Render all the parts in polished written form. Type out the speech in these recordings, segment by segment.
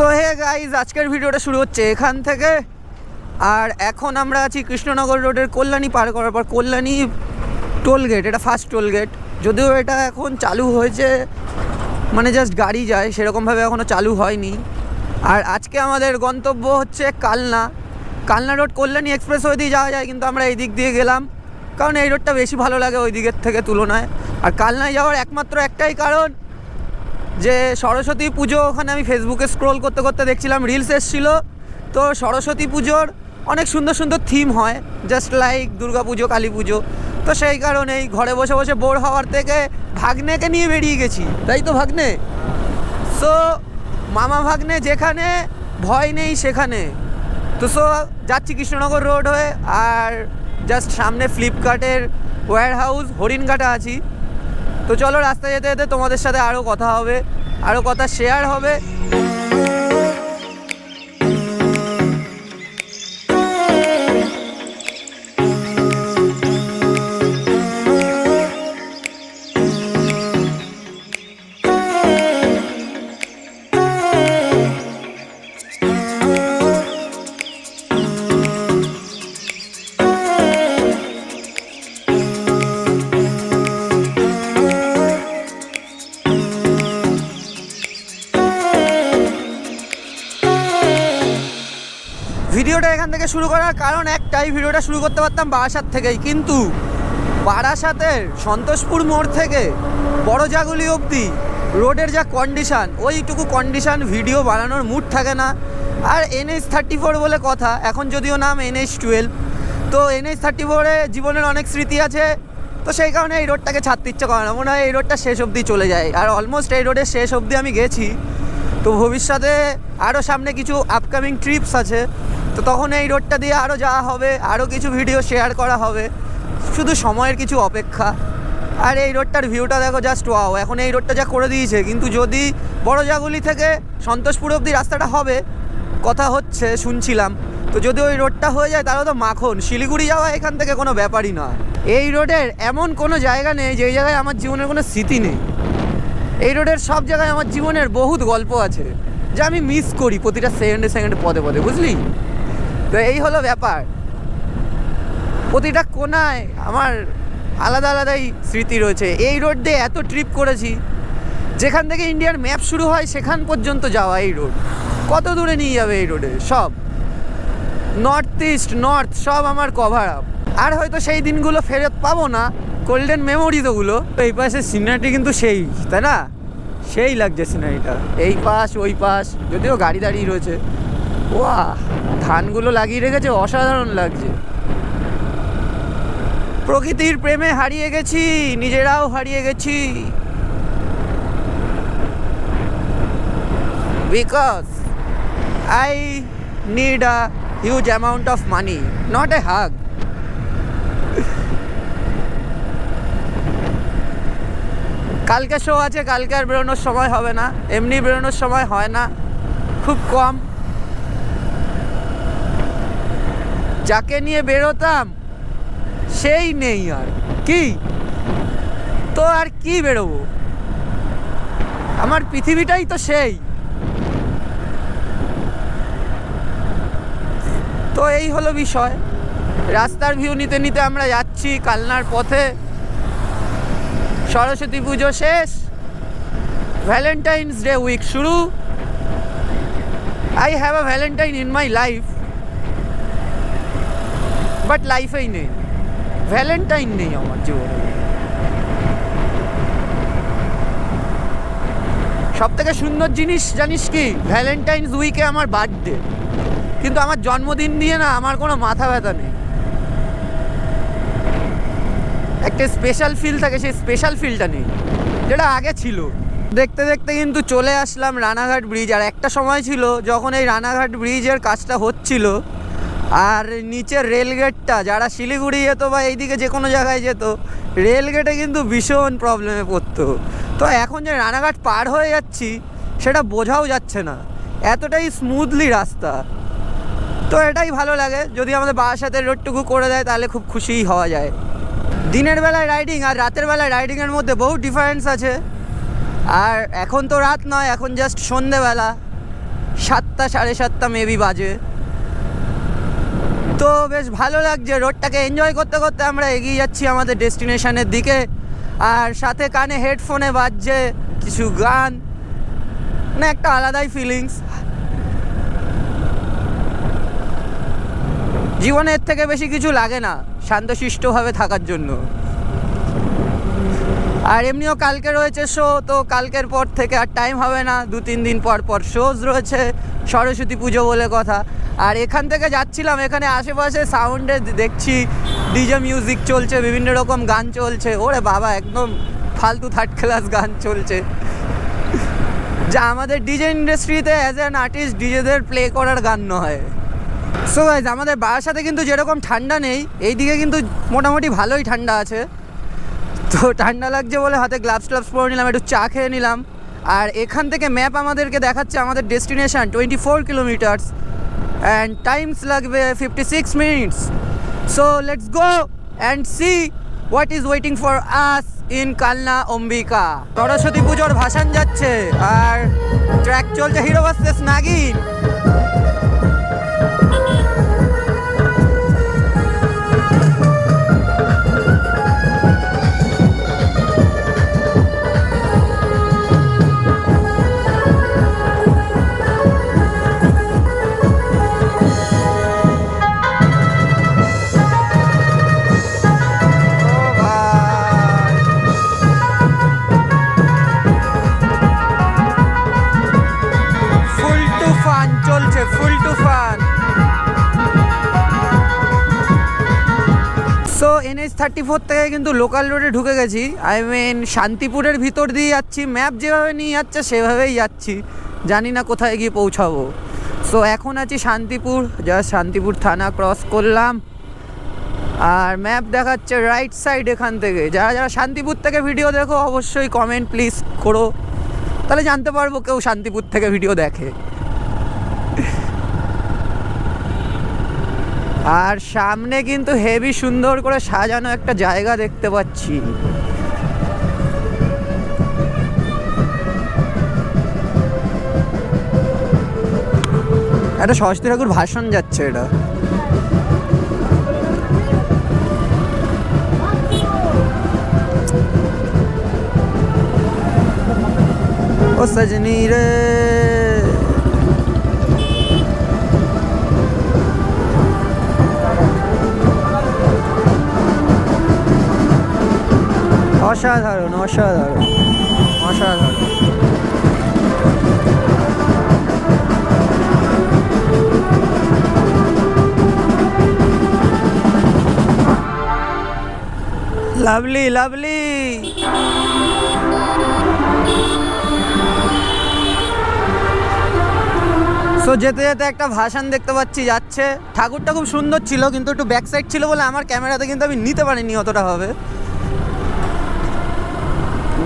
So hey guys, আজকের ভিডিওটা শুরু হচ্ছে এখান থেকে। আর এখন আমরা আছি কৃষ্ণনগর রোডের কল্যাণী পার করার পর কল্যাণী টোল গেট। এটা ফার্স্ট টোল গেট, যদিও এটা এখন চালু হয়েছে, মানে জাস্ট গাড়ি যায়, সেরকমভাবে এখনও চালু হয়নি। আর আজকে আমাদের গন্তব্য হচ্ছে কালনা রোড কল্যাণী এক্সপ্রেসওয়ে দিয়ে যাওয়া যায়, কিন্তু আমরা এই দিক দিয়ে গেলাম কারণ এই রোডটা বেশি ভালো লাগে ওই দিকের থেকে তুলনায়। আর কালনায় যাওয়ার একমাত্র একটাই কারণ যে সরস্বতী পুজো, ওখানে আমি ফেসবুকে স্ক্রোল করতে করতে দেখছিলাম রিলস এসেছিল, তো সরস্বতী পুজোর অনেক সুন্দর সুন্দর থিম হয়, জাস্ট লাইক দুর্গা পুজো, কালী পুজো। তো সেই কারণেই ঘরে বসে বসে বোর হওয়ার থেকে ভাগ্নেকে নিয়ে বেরিয়ে গেছি, তাই তো ভাগ্নে। সো মামা ভাগ্নে যেখানে, ভয় নেই সেখানে। তো সো যাচ্ছি কৃষ্ণনগর রোড হয়ে, আর জাস্ট সামনে ফ্লিপকার্টের ওয়্যার হাউস হরিণঘাটা আছি। তো চলো, রাস্তায় যেতে যেতে তোমাদের সাথে আরও কথা হবে, আরও কথা শেয়ার হবে। ভিডিওটা এখান থেকে শুরু করার কারণ একটাই, ভিডিওটা শুরু করতে পারতাম বারাসাত থেকেই, কিন্তু বারাসাতের সন্তোষপুর মোড় থেকে বড়জাগুলি অবধি রোডের যা কন্ডিশান, ওইটুকু কন্ডিশান ভিডিও বানানোর মুড থাকে না। আর NH34 বলে কথা, এখন যদিও নাম NH12। তো NH34-এ জীবনের অনেক স্মৃতি আছে, তো সেই কারণে এই রোডটাকে ছাড়তে ইচ্ছে করে না। মনে হয় এই রোডটা শেষ অবধি চলে যায়, আর অলমোস্ট এই রোডের শেষ অবধি আমি গেছি। তো ভবিষ্যতে আরও সামনে কিছু আপকামিং ট্রিপস আছে, তো তখন এই রোডটা দিয়ে আরও যাওয়া হবে, আরও কিছু ভিডিও শেয়ার করা হবে, শুধু সময়ের কিছু অপেক্ষা। আর এই রোডটার ভিউটা দেখো, জাস্ট ওয়াও। এখন এই রোডটা যা করে দিয়েছে, কিন্তু যদি বড়জাগুলি থেকে সন্তোষপুর অবধি রাস্তাটা হবে, কথা হচ্ছে শুনছিলাম, তো যদি ওই রোডটা হয়ে যায় তাহলে তো মাখন, শিলিগুড়ি যাওয়া এখান থেকে কোনো ব্যাপারই নয়। এই রোডের এমন কোনো জায়গা নেই যেই জায়গায় আমার জীবনের কোনো স্মৃতি নেই। এই রোডের সব জায়গায় আমার জীবনের বহুত গল্প আছে, যা আমি মিস করি প্রতিটা সেকেন্ডে সেকেন্ডে, পদে পদে, বুঝলি? তো এই হলো ব্যাপার, প্রতিটা কোনায় আমার আলাদা আলাদাই স্মৃতি রয়েছে। এই রোড দিয়ে এত ট্রিপ করেছি, যেখান থেকে ইন্ডিয়ার ম্যাপ শুরু হয় সেখান পর্যন্ত যাওয়া। এই রোড কত দূরে নিয়ে যাবে এই রোডে, সব নর্থ ইস্ট নর্থ সব আমার কভার আপ। আর হয়তো সেই দিনগুলো ফেরত পাবো না, গোল্ডেন মেমোরিজ ওগুলো। এই পাশে সিনারিটি কিন্তু সেই, তাই না? সেই লাগছে সিনারিটা, এই পাশ ওই পাশ, যদিও গাড়ি দাঁড়িয়ে রয়েছে। ওয়াহ, ধানগুলো লাগিয়ে রেখেছে, অসাধারণ লাগছে। প্রকৃতির প্রেমে হারিয়ে গেছি, নিজেরাও হারিয়ে গেছি। Because I need a huge amount of money, not a hug. কালকে শো আছে, কালকে আর বেরোনোর সময় হবে না, এমনি বেরোনোর সময় হয় না, খুব কম। যাকে নিয়ে বেরোতাম সেই নেই, আর কি, তো আর কি বেরোবো, আমার পৃথিবীটাই তো সেই। তো এই হলো বিষয়। রাস্তার ভিউ নিতে নিতে আমরা যাচ্ছি কালনার পথে। সরস্বতী পুজো শেষ, ভ্যালেন্টাইন্স ডে উইক শুরু। I have a valentine in my life, but লাইফেই নেই, ভ্যালেন্টাইন নেই আমার জীবনে। সব থেকে সুন্দর জিনিস জানিস কি? ভ্যালেন্টাইন্স উইকে আমার বার্থডে, কিন্তু আমার জন্মদিন নিয়ে না আমার কোনো মাথা ব্যথা নেই। একটা স্পেশাল ফিল থাকে, সেই স্পেশাল ফিলটা নেই যেটা আগে ছিল। দেখতে দেখতে কিন্তু চলে আসলাম রানাঘাট ব্রিজ। আর একটা সময় ছিল যখন এই রানাঘাট ব্রিজের কাজটা হচ্ছিল, আর নিচের রেলগেটটা, যারা শিলিগুড়ি যেত বা এইদিকে যে কোনো জায়গায় যেত, রেলগেটে কিন্তু ভীষণ প্রবলেমে পড়তো। তো এখন যে রানাঘাট পার হয়ে যাচ্ছি সেটা বোঝাও যাচ্ছে না, এতটাই স্মুথলি রাস্তা। তো এটাই ভালো লাগে, যদি আমাদের বারাসাতের রোডটুকু করে দেয় তাহলে খুব খুশিই হওয়া যায়। দিনের বেলায় রাইডিং আর রাতের বেলায় রাইডিংয়ের মধ্যে বহু ডিফারেন্স আছে। আর এখন তো রাত নয়, এখন জাস্ট সন্ধেবেলা। 7টা 7:30 মেবি বাজে। তো বেশ ভালো লাগছে, রোডটাকে এনজয় করতে করতে আমরা এগিয়ে যাচ্ছি আমাদের ডেস্টিনেশনের দিকে। আর সাথে কানে হেডফোনে বাজছে কিছু গান, মানে একটা আলাদাই ফিলিংস। জীবনে এর থেকে বেশি কিছু লাগে না শান্তশিষ্টভাবে থাকার জন্য। আর এমনিও কালকে রয়েছে শো, তো কালকের পর থেকে আর টাইম হবে না, 2-3 দিন পর পর শোজ রয়েছে, সরস্বতী পুজো বলে কথা। আর এখান থেকে যাচ্ছিলাম, এখানে আশেপাশে সাউন্ডে দেখছি ডিজে মিউজিক চলছে, বিভিন্ন রকম গান চলছে। ওরে বাবা, একদম ফালতু থার্ড ক্লাস গান চলছে, যা আমাদের ডিজে ইন্ডাস্ট্রিতে অ্যাজ অ্যান আর্টিস্ট ডিজেদের প্লে করার গান নয়। সো গাইজ, আমাদের বারাসাতে কিন্তু যেরকম ঠান্ডা নেই, এইদিকে কিন্তু মোটামুটি ভালোই ঠান্ডা আছে। তো ঠান্ডা লাগছে বলে হাতে গ্লাভস পরে নিলাম, একটু চা খেয়ে নিলাম। আর এখান থেকে ম্যাপ আমাদেরকে দেখাচ্ছে আমাদের ডেস্টিনেশন 24 কিলোমিটার্স অ্যান্ড টাইমস লাগবে 56 minutes. So let's go and see what is waiting for us in Kalna Ambika. Saraswati পুজোর ভাসান যাচ্ছে আর ট্র্যাক চলছে হিরো ভার্সেস নাগিন। NH34 থেকে কিন্তু লোকাল রোডে ঢুকে গেছি, আই মিন শান্তিপুরের ভিতর দিয়ে যাচ্ছি। ম্যাপ যেভাবে নিয়ে যাচ্ছে সেভাবেই যাচ্ছি, জানি না কোথায় গিয়ে পৌঁছাবো। সো এখন আছি শান্তিপুর, জাস্ট শান্তিপুর থানা ক্রস করলাম আর ম্যাপ দেখাচ্ছে রাইট সাইড এখান থেকে। যারা যারা শান্তিপুর থেকে ভিডিও দেখো অবশ্যই কমেন্ট প্লিজ করো, তাহলে জানতে পারবো কেউ শান্তিপুর থেকে ভিডিও দেখে। আর সামনে কিন্তু হেভি সুন্দর করে সাজানো একটা জায়গা দেখতে পাচ্ছি। একটা সরস্বতী ঠাকুর ভাষণ যাচ্ছে, এটা ও সজনী রে। অসাধারণ অসাধারণ অসাধারণ। Lovely lovely. সো যেতে যেতে একটা ভাসান দেখতে পাচ্ছি যাচ্ছে। ঠাকুরটা খুব সুন্দর ছিল, কিন্তু একটু ব্যাক সাইড ছিল বলে আমার ক্যামেরাতে কিন্তু আমি নিতে পারিনি অতটা হবে।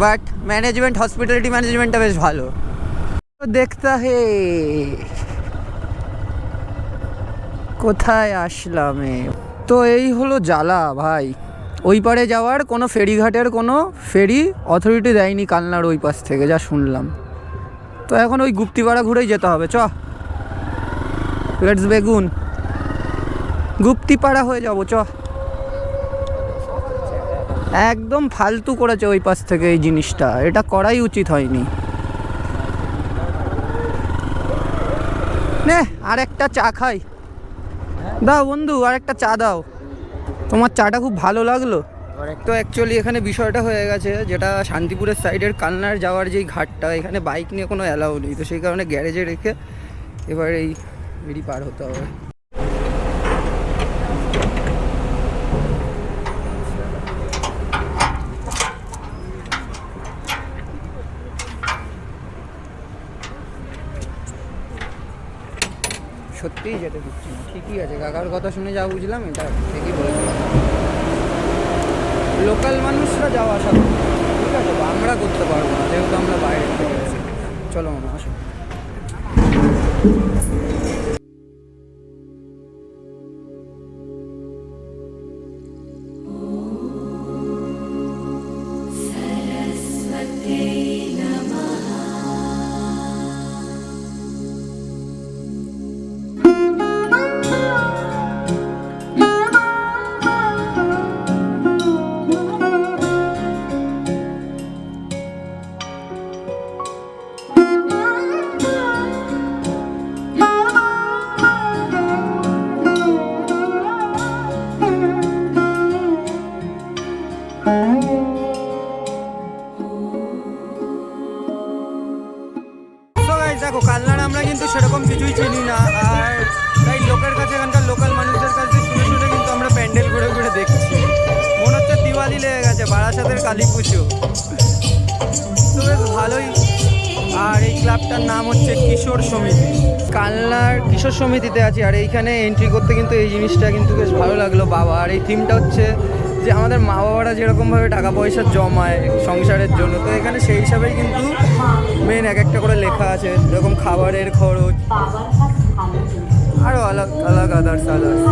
বাট ম্যানেজমেন্ট, হসপিটালিটি ম্যানেজমেন্টটা বেশ ভালো। দেখতে হে কোথায় আসলাম। তো এই হলো জ্বালা ভাই, ওই পারে যাওয়ার কোনো ফেরিঘাটের কোনো ফেরি অথরিটি দেয়নি কালনার ওই পাশ থেকে, যা শুনলাম। তো এখন ওই গুপ্তিপাড়া ঘুরেই যেতে হবে। চ লেটস বেগুন গুপ্তিপাড়া হয়ে যাবো। চ একদম ফালতু করেছে ওই পাশ থেকে এই জিনিসটা, এটা করাই উচিত হয়নি। নে আর একটা চা খাই। দাও বন্ধু, আর একটা চা দাও, তোমার চাটা খুব ভালো লাগলো। তো অ্যাকচুয়ালি এখানে বিষয়টা হয়ে গেছে, যেটা শান্তিপুরের সাইডের কালনার যাওয়ার যেই ঘাটটা, এখানে বাইক নিয়ে কোনো অ্যালাউ নেই। তো সেই কারণে গ্যারেজে রেখে এবার এই ফেরি পার হতে হবে। সত্যিই যেতে দিচ্ছি না, ঠিকই আছে, কাকার কথা শুনে যা বুঝলাম এটা ঠিকই বলেছিল। লোকাল মানুষরা যাওয়া আসা করবে, ঠিক আছে, আমরা করতে পারবো না যেহেতু আমরা বাইরে থেকে এসেছি। চলো মামা আসো। বারাসাতের কালী পুজো, তো বেশ ভালোই। আর এই ক্লাবটার নাম হচ্ছে কিশোর সমিতি। কালনার কিশোর সমিতিতে আছি, আর এইখানে এন্ট্রি করতে কিন্তু এই জিনিসটা কিন্তু বেশ ভালো লাগলো বাবা। আর এই থিমটা হচ্ছে যে আমাদের মা বাবারা যেরকমভাবে টাকা পয়সা জমায় সংসারের জন্য, তো এখানে সেই হিসাবেই কিন্তু মেন এক একটা করে লেখা আছে, যেরকম খাবারের খরচ আরও আলাদা আলাদা আদার্স আদার্স।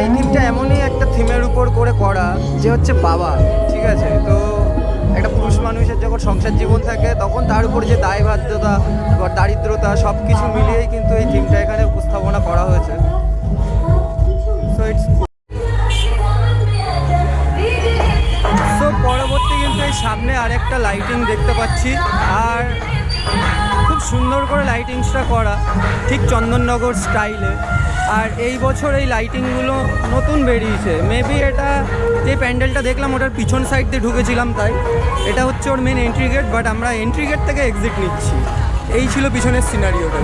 এই থিমটা এমনই একটা থিমের উপর করে করা যে হচ্ছে বাবা, ঠিক আছে। তো একটা পুরুষ মানুষের যখন সংসার জীবন থাকে তখন তার উপর যে দায়বাধ্যতা, দারিদ্রতা সব কিছু মিলিয়েই কিন্তু এই থিমটা এখানে উপস্থাপনা করা হয়েছে। সো ইটস সো পরবর্তী কিন্তু এই সামনে আরেকটা লাইটিং দেখতে পাচ্ছি, আর খুব সুন্দর করে লাইটিংসটা করা ঠিক চন্দননগর স্টাইলে। আর এই বছর এই লাইটিংগুলো নতুন বেরিয়েছে, মেবি এটা যে প্যান্ডেলটা দেখলাম ওটার পিছন সাইড দিয়ে ঢুকেছিলাম, তাই এটা হচ্ছে ওর মেন এন্ট্রি গেট, বাট আমরা এন্ট্রি গেট থেকে এক্সিট নিচ্ছি। এই ছিল পিছনের সিনারিওটা।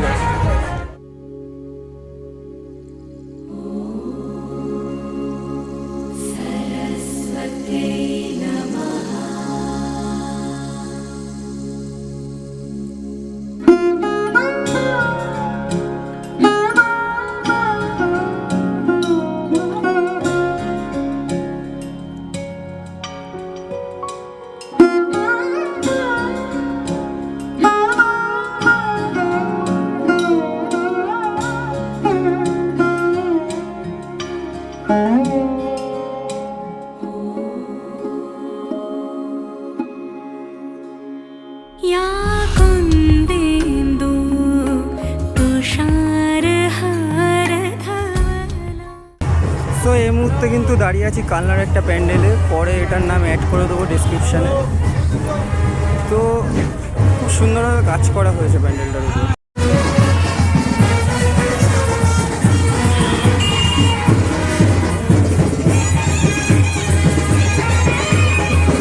তো এই মুহূর্তে কিন্তু দাঁড়িয়ে আছি কালনার একটা প্যান্ডেলে, পরে এটার নাম অ্যাড করে দেবো ডিসক্রিপশানে। তো খুব সুন্দরভাবে কাজ করা হয়েছে প্যান্ডেলটার উপর।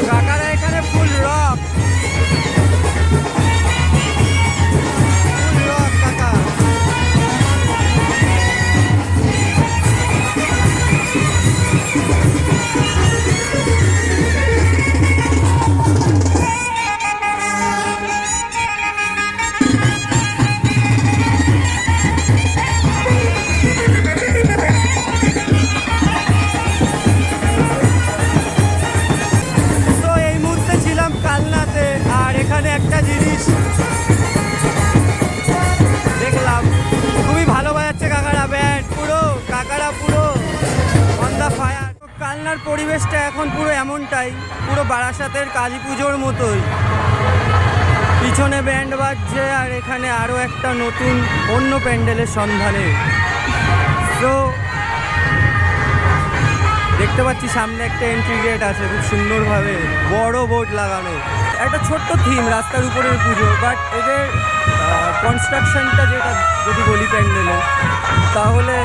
কাকারা এখানে ফুল রক কাকা। একটা জিনিস দেখলাম, খুবই ভালো বাজাচ্ছে কাকারা ব্যান্ড, কাকারা পুরো অন দ্য ফায়ার। কালনার পরিবেশটা এখন পুরো এমনটাই, পুরো বারাসাতের কালী পুজোর মতোই। পিছনে ব্যান্ড বাজছে, আর এখানে আরও একটা নতুন অন্য প্যান্ডেলের সন্ধানে। তো দেখতে পাচ্ছি সামনে একটা এন্ট্রি গেট আছে, খুব সুন্দরভাবে বড় বোর্ড লাগানো। একটা ছোট্ট থিম, রাস্তার উপরের পুজো, বাট এদের কনস্ট্রাকশনটা যেটা যদি বলি প্যান্ডেলে, তাহলে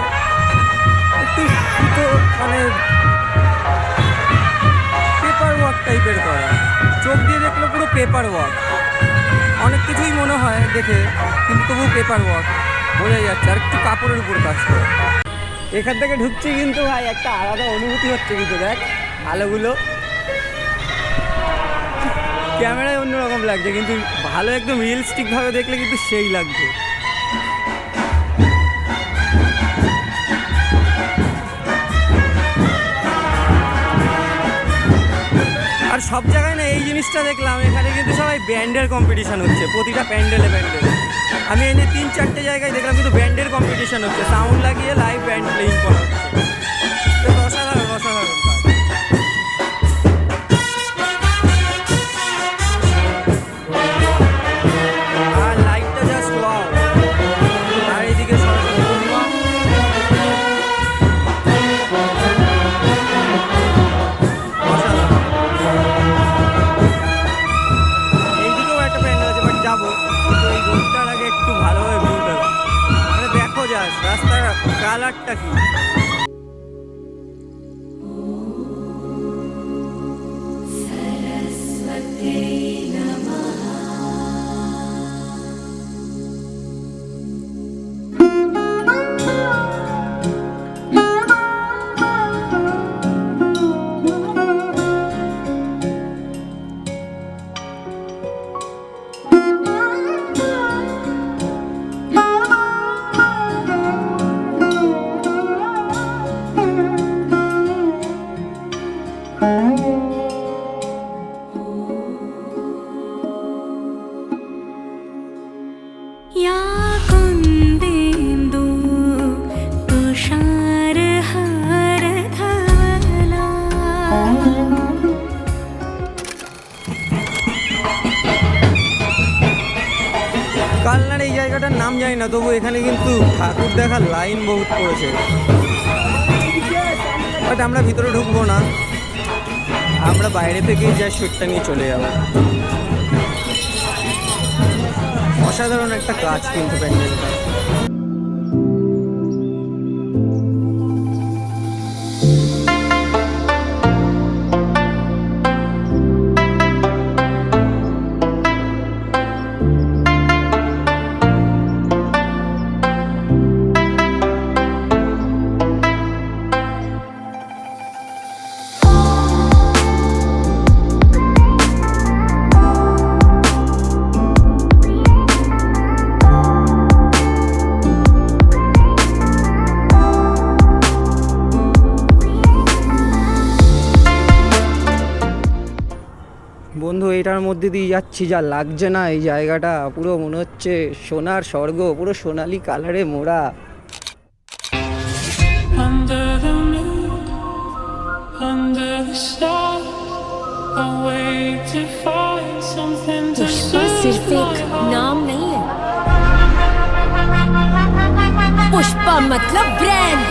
একটু মানে পেপার ওয়ার্ক টাইপের করা। চোখ দিয়ে দেখলে পুরো পেপার ওয়ার্ক, অনেক কিছুই মনে হয় দেখে, কিন্তু তবু পেপার ওয়ার্ক বোঝা যাচ্ছে। আর একটু কাপড়ের উপর কাজ করা। এখান থেকে ঢুকছি কিন্তু ভাই একটা আলাদা অনুভূতি হচ্ছে, কিন্তু দেখ আলোগুলো ক্যামেরায় অন্যরকম লাগছে, কিন্তু ভালো একদম রিয়েলিস্টিকভাবে দেখলে কিন্তু সেই লাগছে। আর সব জায়গায় না এই জিনিসটা দেখলাম, এখানে কিন্তু সবাই ব্যান্ডের কম্পিটিশান হচ্ছে প্রতিটা প্যান্ডেলে। আমি এনে 3-4টে জায়গায় দেখলাম কিন্তু ব্যান্ডের কম্পিটিশান হচ্ছে, সাউন্ড লাগিয়ে লাইভ ব্যান্ড প্লেইং করা হচ্ছে। অসাধারণ অসাধারণ কাজ। আর লাইটটা জাস্ট ওয়াও। আর এইদিকে কালারটা কি। या कुंदेन्दु तुषारहार धवला। কালনার এই জায়গাটার নাম জানি না, তবু এখানে কিন্তু ঠাকুর দেখার লাইন বহুত পড়েছে। বাট আমরা ভিতরে ঢুকবো না, আমরা বাইরে থেকেই যা শুটটা নিয়ে চলে যাবো। অসাধারণ একটা কাজ কিন্তু প্যান্ডেলটা। বন্ধু, এটার মধ্যে দিয়ে যাচ্ছি, যা লাগছে না এই জায়গাটা, পুরো মনে হচ্ছে সোনার স্বর্গ, পুরো সোনালি কালারে মোড়া। Under the moon, under the stars, I wait to find something to Pushpa सिर्फ soothe एक my heart. नाम नहीं है, पुष्पा मतलब ब्रांड।